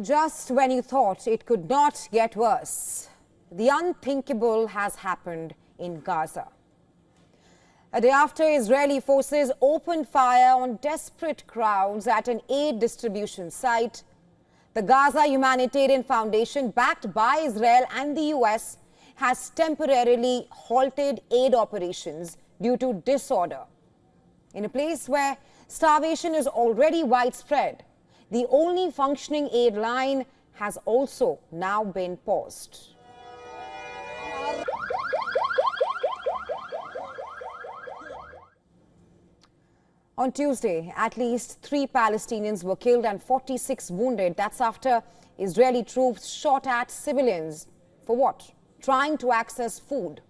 Just when you thought it could not get worse, the unthinkable has happened in Gaza. A day after Israeli forces opened fire on desperate crowds at an aid distribution site, the Gaza Humanitarian Foundation, backed by Israel and the US, has temporarily halted aid operations due to disorder. In a place where starvation is already widespread, the only functioning aid line has also now been paused. On Tuesday, at least 3 Palestinians were killed and 46 wounded. That's after Israeli troops shot at civilians. For what? Trying to access food.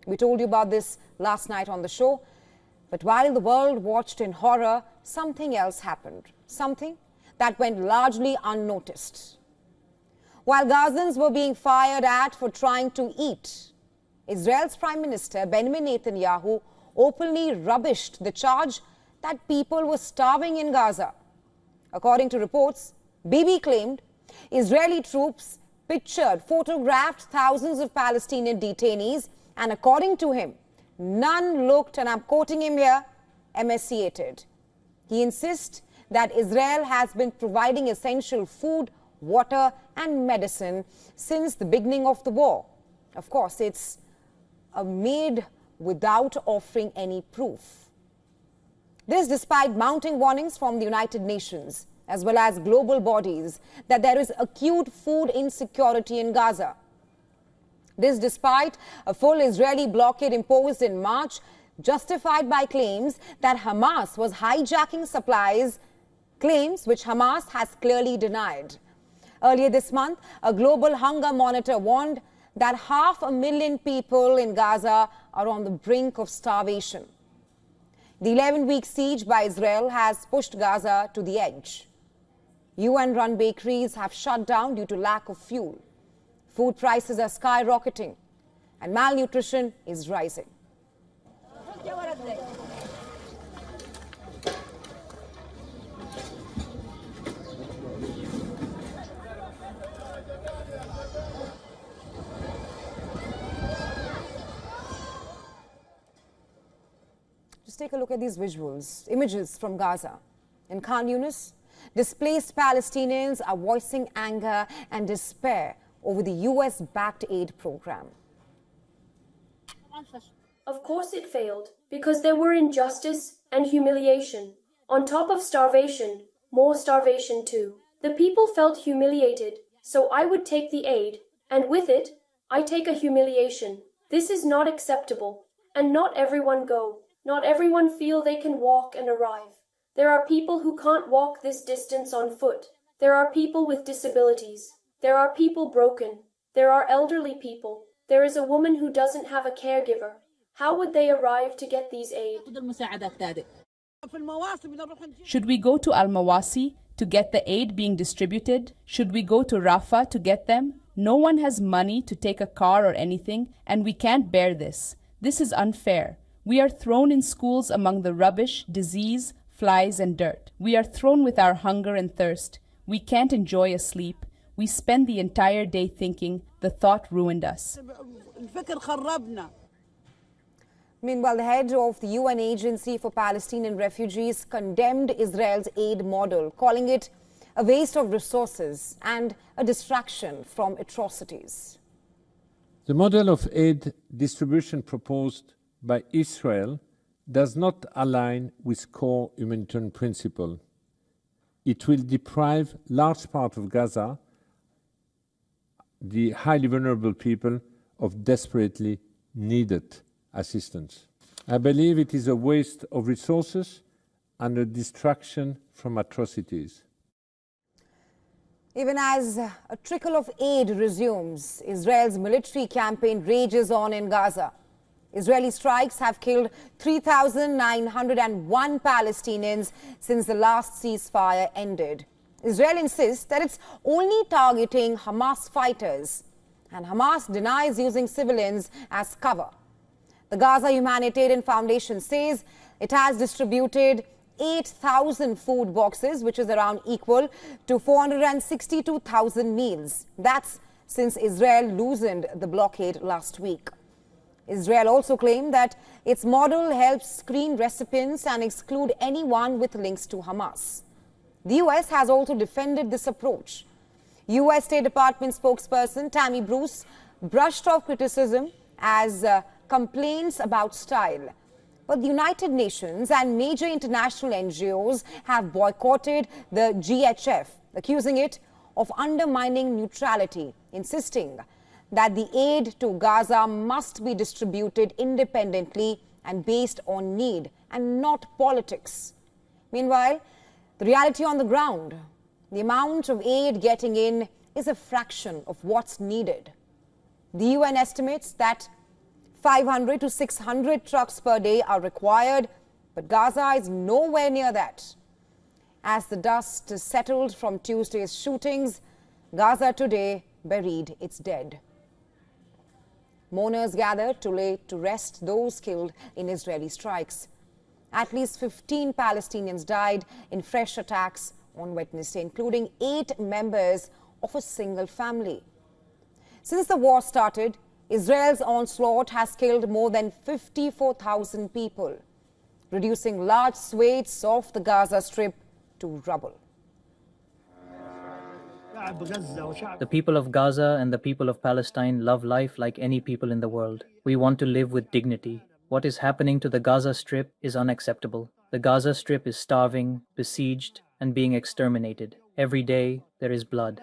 We told you about this last night on the show. But while the world watched in horror, something else happened. Something that went largely unnoticed. While Gazans were being fired at for trying to eat, Israel's Prime Minister Benjamin Netanyahu openly rubbished the charge that people were starving in Gaza. According to reports, Bibi claimed Israeli troops photographed thousands of Palestinian detainees, and according to him, none looked, and I'm quoting him here, emaciated. He insists that Israel has been providing essential food, water and medicine since the beginning of the war. Of course, it's made without offering any proof. This despite mounting warnings from the United Nations as well as global bodies that there is acute food insecurity in Gaza. This despite a full Israeli blockade imposed in March, justified by claims that Hamas was hijacking supplies, claims which Hamas has clearly denied. Earlier this month, a global hunger monitor warned that 500,000 people in Gaza are on the brink of starvation. The 11-week siege by Israel has pushed Gaza to the edge. UN-run bakeries have shut down due to lack of fuel. Food prices are skyrocketing and malnutrition is rising. Just take a look at these visuals, images from Gaza. In Khan Yunis, displaced Palestinians are voicing anger and despair over the US-backed aid program. Of course it failed, because there were injustice and humiliation. On top of starvation, more starvation too. The people felt humiliated, so I would take the aid, and with it, I take a humiliation. This is not acceptable, and not everyone go. Not everyone feel they can walk and arrive. There are people who can't walk this distance on foot. There are people with disabilities. There are people broken. There are elderly people. There is a woman who doesn't have a caregiver. How would they arrive to get these aid? Should we go to Al-Mawasi to get the aid being distributed? Should we go to Rafah to get them? No one has money to take a car or anything, and we can't bear this. This is unfair. We are thrown in schools among the rubbish, disease, flies and dirt. We are thrown with our hunger and thirst. We can't enjoy a sleep. We spend the entire day thinking the thought ruined us. Meanwhile, the head of the UN Agency for Palestinian Refugees condemned Israel's aid model, calling it a waste of resources and a distraction from atrocities. The model of aid distribution proposed by Israel does not align with core humanitarian principle. It will deprive large part of Gaza, the highly vulnerable people, of desperately needed assistance. I believe it is a waste of resources and a distraction from atrocities. Even as a trickle of aid resumes, Israel's military campaign rages on in Gaza. Israeli strikes have killed 3,901 Palestinians since the last ceasefire ended. Israel insists that it's only targeting Hamas fighters, and Hamas denies using civilians as cover. The Gaza Humanitarian Foundation says it has distributed 8,000 food boxes, which is around equal to 462,000 meals. That's since Israel loosened the blockade last week. Israel also claimed that its model helps screen recipients and exclude anyone with links to Hamas. The U.S. has also defended this approach. U.S. State Department spokesperson Tammy Bruce brushed off criticism as complaints about style. But the United Nations and major international NGOs have boycotted the GHF, accusing it of undermining neutrality, insisting that the aid to Gaza must be distributed independently and based on need and not politics. Meanwhile, the reality on the ground, the amount of aid getting in is a fraction of what's needed. The UN estimates that 500 to 600 trucks per day are required, but Gaza is nowhere near that. As the dust settled from Tuesday's shootings, Gaza today buried its dead. Mourners gathered to lay to rest those killed in Israeli strikes. At least 15 Palestinians died in fresh attacks on Wednesday, including 8 members of a single family. Since the war started, Israel's onslaught has killed more than 54,000 people, reducing large swathes of the Gaza Strip to rubble. The people of Gaza and the people of Palestine love life like any people in the world. We want to live with dignity. What is happening to the Gaza Strip is unacceptable. The Gaza Strip is starving, besieged, and being exterminated. Every day, there is blood.